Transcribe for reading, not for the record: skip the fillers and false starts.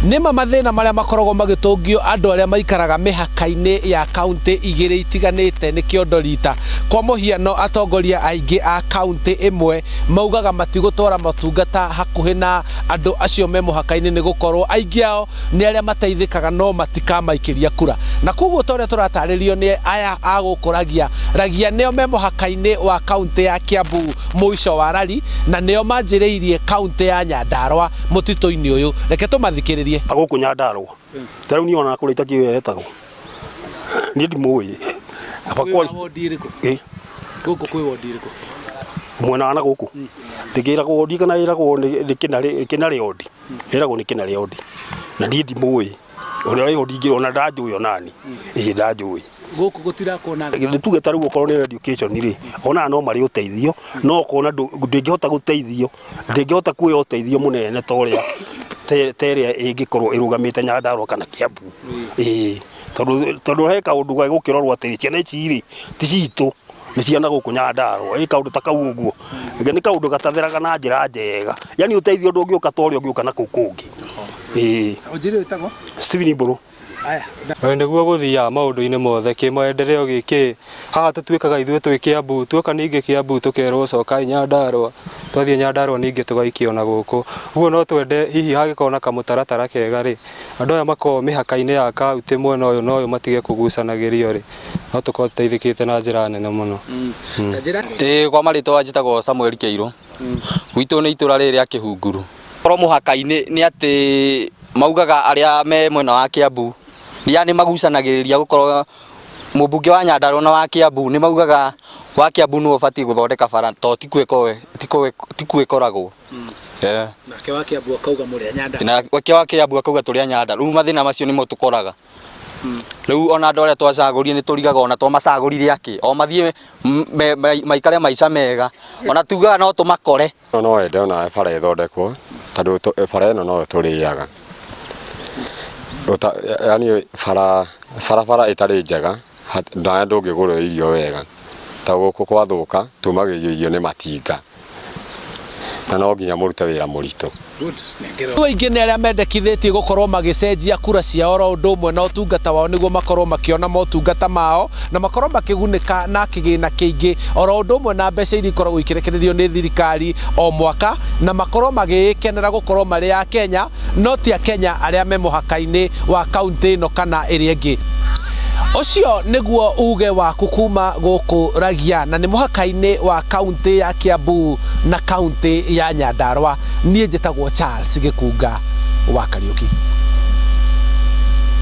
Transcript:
Nima mathina maria makoragwo magitungio andu aria maikaraga mihaka-ini ya kaunti igiri itiganite ni kiondo rita kwa muhiano atongoria aingi a kaunti imwe maugaga matigutwara matungata hakuhi na andu acio me muhaka-ini ni gukorwo aingi ao ni aria mateithikaga no matikamaikiria kura na koguo toria turataririo ni aya agukuragia ragia neo me muhaka-ini wa kaunti ya Kiambu muico wa rari na neo manjiriirie kaunti ya Nyandarua mutito-ini uyu reke tumathikiririe aguku Nyandarua tariu ni ona kurita kiwetagwo ni ndimui abakori guku kwi wodi iriku mwena na guku ndigira wodi kana iragwo ni kinari wodi iragwo ni kinari wodi na ni ndimui ona wodi ngirona ndajui onani ndajui guku gutira kona tuge tariu ukorwo ni education ri ona no mari uteithio no kona ndingihota guteithio ndingihota kuoya uteithio munene toria teria ingikorwo irugamite Nyandarua kana Kiambu tondu he kaundu ga gukirorwo atiri ciana ici ri ti citu ni ciana guku Nyandarua kaundu ta kau uguo ni kaundu gatatheraga na njira njega yani uteithio ndungiuka toria ungiuka na kukungi ujiri witago Stephen Mburu aya niguo guthia maundu-ini mothe kimaendeleo giki haha tutuikaga ithuĩ twi Kiambu tuoka ningi Kiambu tukerwo cokai Nyandarua twathie Nyandarua ningi tugaikio na guku uguo no twende hihi hagikona kamutaratara kega ri andu aya mako mihaka-ini ya kaunti mwena uyu no uyu matige kugucanagirio ri no tukorwo tuteithikite na njira nene muno kwa maritwa njitagwo Samuel Keiru gwitu ni itura riri Kihunguru korwo muhaka-ini ni ati maugaga aria me mwena wa Kiambu yani magucanagiriria gukorwo mubunge wa Nyandarua na wa Kiambu ni maugaga wa Kiambu no ubati guthondeka bara to tikwĩkoragwo nake wa Kiambu akauga muri Nyandarua na wa Kiambu akauga turi Nyandarua riu mathina macio nimo tukoraga riu ona andu aria twacagurire ni turigaga ona twamacagurire aki o mathie maikare maica mega ona tugaga no tumakore no wende ona bara ithondekwo tondu bara ino no turiaga yani bara itari njega na ndungigurwo irio wega ta guku kwathuka tumagĩrio irio ni matinga na no nginya murute wira muritu aingi ni aria mendekithitie gukorwo magicenjia kura ciao ro undu umwe na utungata wao niguo makorwo makiona motungata mao na makorwo makigunika na kigina kiingi oro undu umwe na mbeca iria ikoragwo ikirekererio ni thirikari o mwaka na makorwo magikenera gukorwo mari a Kenya no ti a Kenya aria me muhaka-ini wa kaunti ino kana iria ingi ucio niguo uge wa kukuma guku ragia na ni muhaka-ini wa kaunti ya Kiambu na kaunti ya Nyandarua nie njitagwo Charles Gikunga wa Kariuki.